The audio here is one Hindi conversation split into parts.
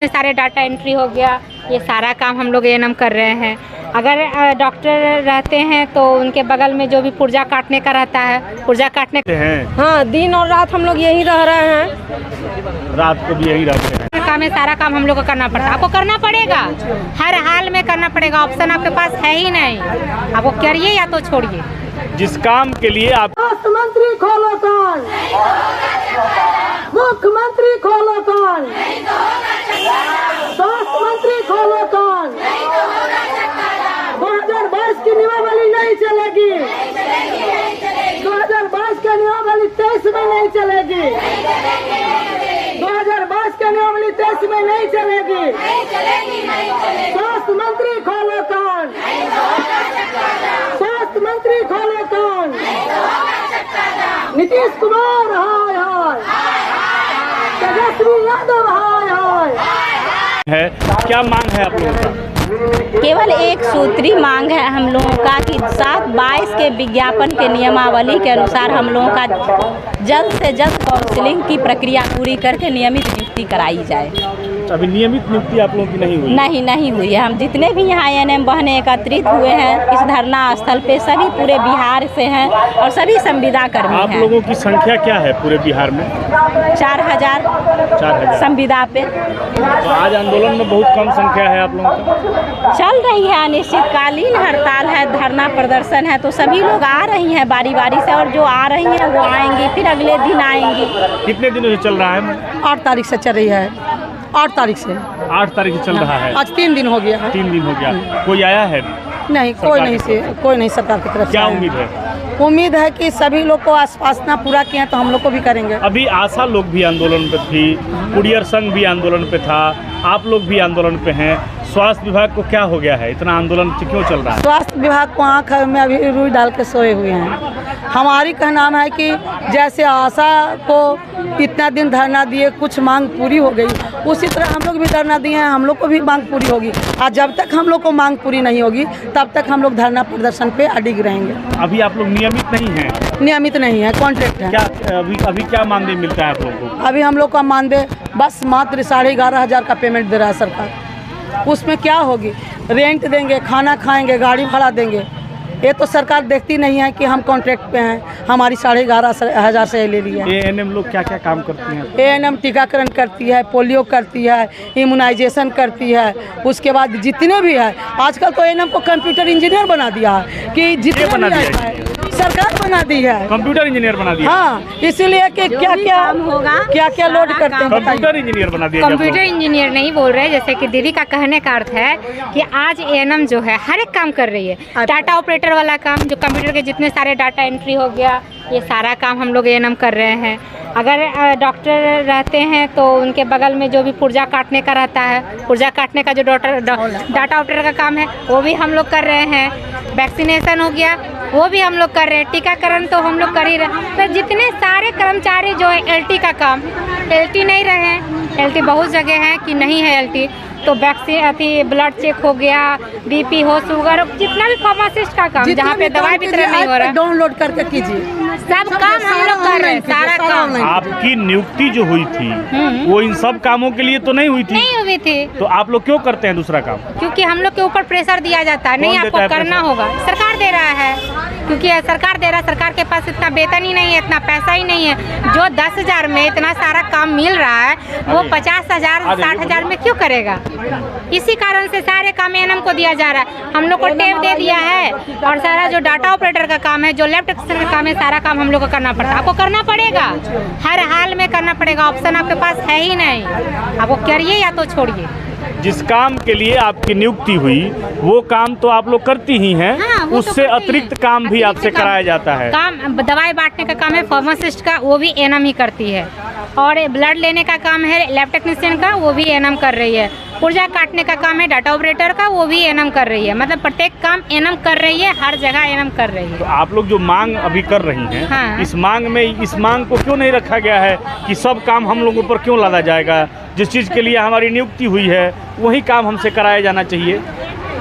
सारे डाटा एंट्री हो गया, ये सारा काम हम लोग एएनएम कर रहे हैं। अगर डॉक्टर रहते हैं तो उनके बगल में जो भी पुर्जा काटने का रहता है, पुर्जा काटने हैं। हाँ, दिन और रात हम लोग यहीं रह रहे हैं। रात को भी यहीं रहते हैं। काम है, सारा काम हम लोग को करना पड़ता है। आपको करना पड़ेगा, हर हाल में करना पड़ेगा। ऑप्शन आपके पास है ही नहीं, आपको करिए या तो छोड़िए। जिस काम के लिए आप मुख्यमंत्री खोलो कान, मुख्यमंत्री खोलो कान, स्वास्थ्य मंत्री खोलो कान। 2022 की नियमावली नहीं चलेगी, 2022 की नियमावली 23 में नहीं चलेगी, 2022 की नियमावली 23 में नहीं चलेगी। स्वास्थ्य मंत्री खोलो कान, स्वास्थ्य मंत्री खोलो कान। नीतीश कुमार हाय हाय, तेजस्वी यादव हाय हाय। है क्या मांग है आप लोगों का? केवल एक सूत्री मांग है हम लोगों का कि 7/22 के विज्ञापन के नियमावली के अनुसार हम लोगों का जल्द से जल्द काउंसलिंग की प्रक्रिया पूरी करके नियमित नियुक्ति कराई जाए। अभी नियमित नियुक्ति आप लोगों की नहीं हुई? नहीं हुई है। हम जितने भी यहाँ एएनएम बहने एकत्रित हुए हैं इस धरना स्थल पे, सभी पूरे बिहार से हैं और सभी संविदा कर्मी हैं। आप लोगों की संख्या क्या है पूरे बिहार में? 4000 संविदा पे। तो आज आंदोलन में बहुत कम संख्या है आप लोगों की। चल रही है अनिश्चितकालीन हड़ताल है, धरना प्रदर्शन है, तो सभी लोग आ रही हैं बारी बारी से, और जो आ रही हैं वो आएंगी, फिर अगले दिन आएंगी। कितने दिनों से चल रहा है? 8 तारीख से चल रही है, 8 तारीख से। 8 तारीख से चल रहा है। आज 3 दिन हो गया है। 3 दिन हो गया। कोई आया है? नहीं, कोई नहीं सरकार की तरफ से। क्या उम्मीद है? उम्मीद है कि सभी लोग को आश्वासना पूरा किया तो हम लोग को भी करेंगे। अभी आशा लोग भी आंदोलन पे थी, कुरियर संघ भी आंदोलन पे था, आप लोग भी आंदोलन पे हैं। स्वास्थ्य विभाग को क्या हो गया है, इतना आंदोलन क्यों चल रहा है? स्वास्थ्य विभाग को आँख में अभी रुई डाल के सोए हुए हैं। हमारी कहना है कि जैसे आशा को इतना दिन धरना दिए, कुछ मांग पूरी हो गई, उसी तरह हम लोग भी धरना दिए हैं, हम लोग को भी मांग पूरी होगी। और जब तक हम लोग को मांग पूरी नहीं होगी तब तक हम लोग धरना प्रदर्शन पे अडिग रहेंगे। अभी आप लोग नियमित नहीं हैं? नियमित नहीं है, कॉन्ट्रैक्ट है। क्या अभी क्या मानदेय मिलता है आप लोगों को? अभी हम लोग का मानदेय बस मात्र 11,500 का पेमेंट दे रहा है सरकार। उसमें क्या होगी? रेंट देंगे, खाना खाएंगे, गाड़ी भाड़ा देंगे। ये तो सरकार देखती नहीं है कि हम कॉन्ट्रैक्ट पे हैं, हमारी 11,500 से ले लिया। एएनएम लोग क्या क्या काम करती हैं? एएनएम टीकाकरण करती है, पोलियो करती है, इम्यूनाइजेशन करती है। उसके बाद जितने भी है, आजकल तो एएनएम को कंप्यूटर इंजीनियर बना दिया है कि जितने बना भी दिया है, सरकार बना दी है। कंप्यूटर इंजीनियर बना दिया? हाँ, इसीलिए कि क्या क्या होगा, क्या क्या लोड करते हैं। कंप्यूटर इंजीनियर बना दिया? कंप्यूटर इंजीनियर नहीं बोल रहे, जैसे कि दीदी का कहने का अर्थ है कि आज एएनएम जो है हर एक काम कर रही है। डाटा ऑपरेटर वाला काम, जो कंप्यूटर के जितने सारे डाटा एंट्री हो गया, ये सारा काम हम लोग एएनएम कर रहे हैं। अगर डॉक्टर रहते हैं तो उनके बगल में जो भी पुर्जा काटने का रहता है, पुर्जा काटने का जो डाटा ऑपरेटर का काम है वो भी हम लोग कर रहे हैं। वैक्सीनेशन हो गया वो भी हम लोग कर रहे हैं। टीकाकरण तो हम लोग कर ही रहे हैं। तो जितने सारे कर्मचारी जो है एलटी का काम, एलटी नहीं रहे, एलटी बहुत जगह है कि नहीं है एलटी, तो वैक्सीन अति ब्लड चेक हो गया, बीपी हो, शुगर, जितना भी फार्मासिस्ट का काम जहाँ पे दवाई वितरण नहीं हो रहा है, डाउनलोड करके कीजिए। सब काम हम लोग कर रहे हैं, सारा काम। आपकी नियुक्ति जो हुई थी वो इन सब कामों के लिए तो नहीं हुई थी? नहीं हुई थी। तो आप लोग क्यों करते हैं दूसरा काम? क्योंकि हम लोग के ऊपर प्रेशर दिया जाता है, नहीं आपको करना होगा। सरकार दे रहा है, क्योंकि सरकार दे रहा है, सरकार के पास इतना वेतन ही नहीं है, इतना पैसा ही नहीं है। जो 10,000 में इतना सारा काम मिल रहा है वो 50,000 60,000 में क्यों करेगा? इसी कारण से सारे काम एएनएम को दिया जा रहा है। हम लोग को टेप दे दिया है और सारा जो डाटा ऑपरेटर का काम है, जो लैब टेक्नीशियन का काम है, सारा काम हम लोग को करना पड़ता है। आपको करना पड़ेगा, हर हाल में करना पड़ेगा। ऑप्शन आपके पास है ही नहीं, आपको करिए या तो छोड़िए। जिस काम के लिए आपकी नियुक्ति हुई वो काम तो आप लोग करती ही हैं। हाँ, उससे अतिरिक्त काम भी आपसे कराया जाता है। काम दवाई बांटने का काम है फार्मासिस्ट का, वो भी एएनएम ही करती है। और ब्लड लेने का काम है लैब टेक्नीशियन का, वो भी एएनएम कर रही है। पुर्जा काटने का काम है डाटा ऑपरेटर का, वो भी एएनएम कर रही है। मतलब प्रत्येक काम एएनएम कर रही है, हर जगह एएनएम कर रही है। तो आप लोग जो मांग अभी कर रही हैं, हाँ। इस मांग को क्यों नहीं रखा गया है कि सब काम हम लोगों पर क्यों लादा जाएगा? जिस चीज़ के लिए हमारी नियुक्ति हुई है वही काम हमसे कराया जाना चाहिए।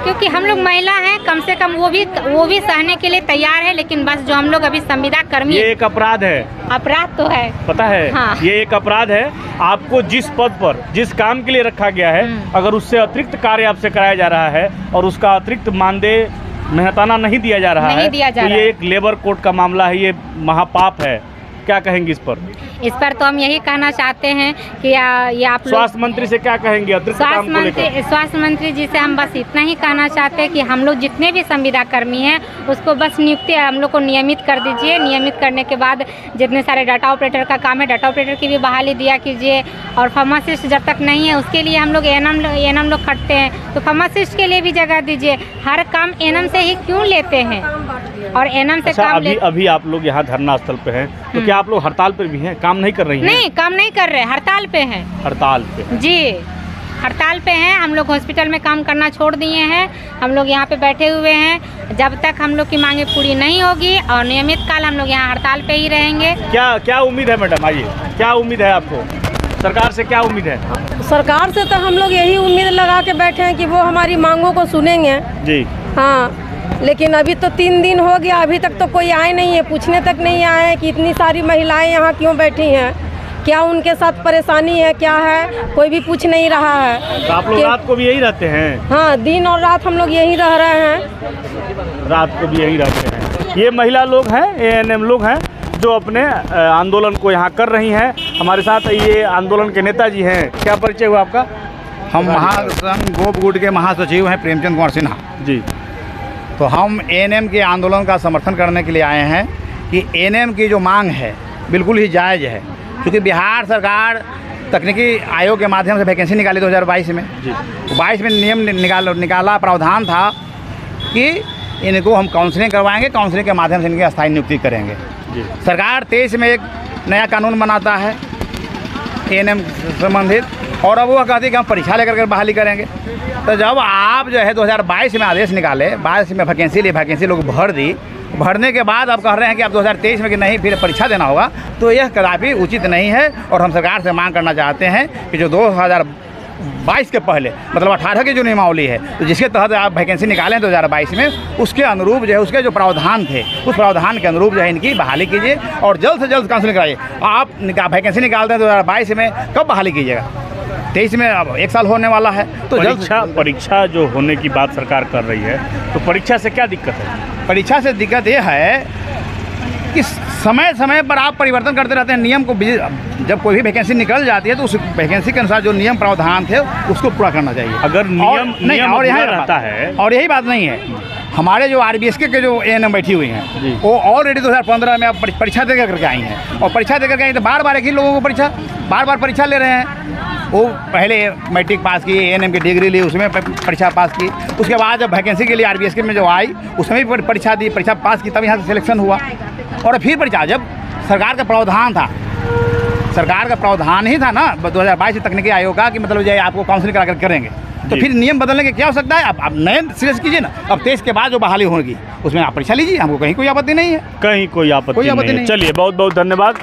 क्योंकि हम लोग महिला हैं, कम से कम वो भी सहने के लिए तैयार है, लेकिन बस जो हम लोग अभी संविदा कर्मी, ये एक अपराध है, अपराध तो है, पता है। हाँ। ये एक अपराध है। आपको जिस पद पर, जिस काम के लिए रखा गया है, अगर उससे अतिरिक्त कार्य आपसे कराया जा रहा है और उसका अतिरिक्त मानदेय मेहनताना नहीं दिया जा रहा है, तो ये एक लेबर कोड का मामला है, ये महापाप है। क्या कहेंगे इस पर? इस पर तो हम यही कहना चाहते हैं कि ये आप लोग स्वास्थ्य मंत्री से क्या कहेंगे अतिरिक्त काम को लेकर? स्वास्थ्य मंत्री जी से हम बस इतना ही कहना चाहते हैं कि हम लोग जितने भी संविदा कर्मी हैं उसको बस नियुक्ति हम लोग को नियमित कर दीजिए। नियमित करने के बाद जितने सारे डाटा ऑपरेटर का काम है, डाटा ऑपरेटर की भी बहाली दिया कीजिए। और फार्मासिस्ट जब तक नहीं है उसके लिए हम लोग एएनएम लोग खटते हैं, तो फार्मासिस्ट के लिए भी जगह दीजिए। हर काम एएनएम से ही क्यों लेते हैं? और एएनएम से काम अभी आप लोग यहाँ धरना स्थल पे हैं, तो क्या आप लोग हड़ताल पर भी हैं? काम नहीं कर रही हैं? नहीं, काम नहीं कर रहे, हड़ताल पे हैं। हड़ताल पे जी, हड़ताल पे हैं। हम लोग हॉस्पिटल में काम करना छोड़ दिए हैं, हम लोग यहाँ पे बैठे हुए हैं। जब तक हम लोग की मांगे पूरी नहीं होगी और नियमित काल हम लोग यहाँ हड़ताल पे ही रहेंगे। क्या उम्मीद है मैडम? आइए, क्या उम्मीद है आपको? सरकार से क्या उम्मीद है? सरकार से तो हम लोग यही उम्मीद लगा के बैठे हैं कि वो हमारी मांगों को सुनेंगे जी। हाँ, लेकिन अभी तो 3 दिन हो गया, अभी तक तो कोई आए नहीं है, पूछने तक नहीं आए हैं कि इतनी सारी महिलाएं यहाँ क्यों बैठी हैं, क्या उनके साथ परेशानी है, क्या है, कोई भी पूछ नहीं रहा है। तो आप लोग रात को भी यही रहते हैं? हाँ, दिन और रात हम लोग यहीं रह रहे हैं। रात को भी यहीं रहते हैं। ये महिला लोग हैं, एएनएम लोग हैं, जो अपने आंदोलन को यहाँ कर रही हैं। हमारे साथ ये आंदोलन के नेताजी हैं। क्या परिचय हुआ आपका? हम महासंघ गोपगुट के महासचिव हैं प्रेमचंद कुमार सिन्हा जी। तो हम एएनएम के आंदोलन का समर्थन करने के लिए आए हैं कि एएनएम की जो मांग है बिल्कुल ही जायज़ है, क्योंकि बिहार सरकार तकनीकी आयोग के माध्यम से वैकेंसी निकाली 2022 में जी। 22 में नियम निकाला, प्रावधान था कि इनको हम काउंसलिंग करवाएंगे, काउंसलिंग के माध्यम से इनकी अस्थायी नियुक्ति करेंगे जी। सरकार 23 में एक नया कानून बनाता है एएनएम संबंधित, और अब वो कहती है कि हम परीक्षा लेकर के बहाली करेंगे। तो जब आप जो है 2022 में आदेश निकाले, 22 में वैकेंसी लोग भर दी, भरने के बाद अब कह रहे हैं कि अब 2023 में कि नहीं फिर परीक्षा देना होगा, तो यह कदापि उचित नहीं है। और हम सरकार से मांग करना चाहते हैं कि जो 2022 के पहले मतलब 18 की जो नियमावली है, तो जिसके तहत आप वैकेंसी निकालें 2022 में, उसके अनुरूप जो है उसके जो प्रावधान थे उस प्रावधान के अनुरूप जो है इनकी बहाली कीजिए और जल्द से जल्द काउंसलिंग कराइए। आप वैकेंसी निकालते हैं 2022 में, कब बहाली कीजिएगा? 23 में अब 1 साल होने वाला है, तो परीक्षा जो होने की बात सरकार कर रही है, तो परीक्षा से क्या दिक्कत है? परीक्षा से दिक्कत ये है कि समय समय पर आप परिवर्तन करते रहते हैं नियम को। जब कोई भी वैकेंसी निकल जाती है तो उस वैकेंसी के अनुसार जो नियम प्रावधान थे उसको पूरा करना चाहिए। अगर नियम नहीं और यहाँ रहता है, और यही बात नहीं है, हमारे जो आरबीएसके के जो एएनएम बैठी हुई हैं वो ऑलरेडी 2015 में अब परीक्षा दे करके आई हैं, और परीक्षा दे करके आई तो बार एक ही लोगों को बार बार परीक्षा ले रहे हैं। वो पहले मैट्रिक पास की, एएनएम की डिग्री ली, उसमें परीक्षा पास की, उसके बाद जब वैकेंसी के लिए आरबीएसके में जो आई उसमें भी परीक्षा दी, परीक्षा पास की, तब यहाँ से सिलेक्शन हुआ। और फिर परीक्षा जब सरकार का प्रावधान था, सरकार का प्रावधान ही था ना 2022 तकनीकी आयोग का कि मतलब जो है आपको काउंसलिंग करा कर करेंगे, तो फिर नियम बदलने की क्या हो सकता है? आप नए सिरे से कीजिए ना। अब 23 के बाद जो बहाली होगी उसमें आप परीक्षा लीजिए, हमको कहीं कोई आपत्ति नहीं है। कहीं कोई आपत्ति नहीं है। चलिए, बहुत बहुत धन्यवाद।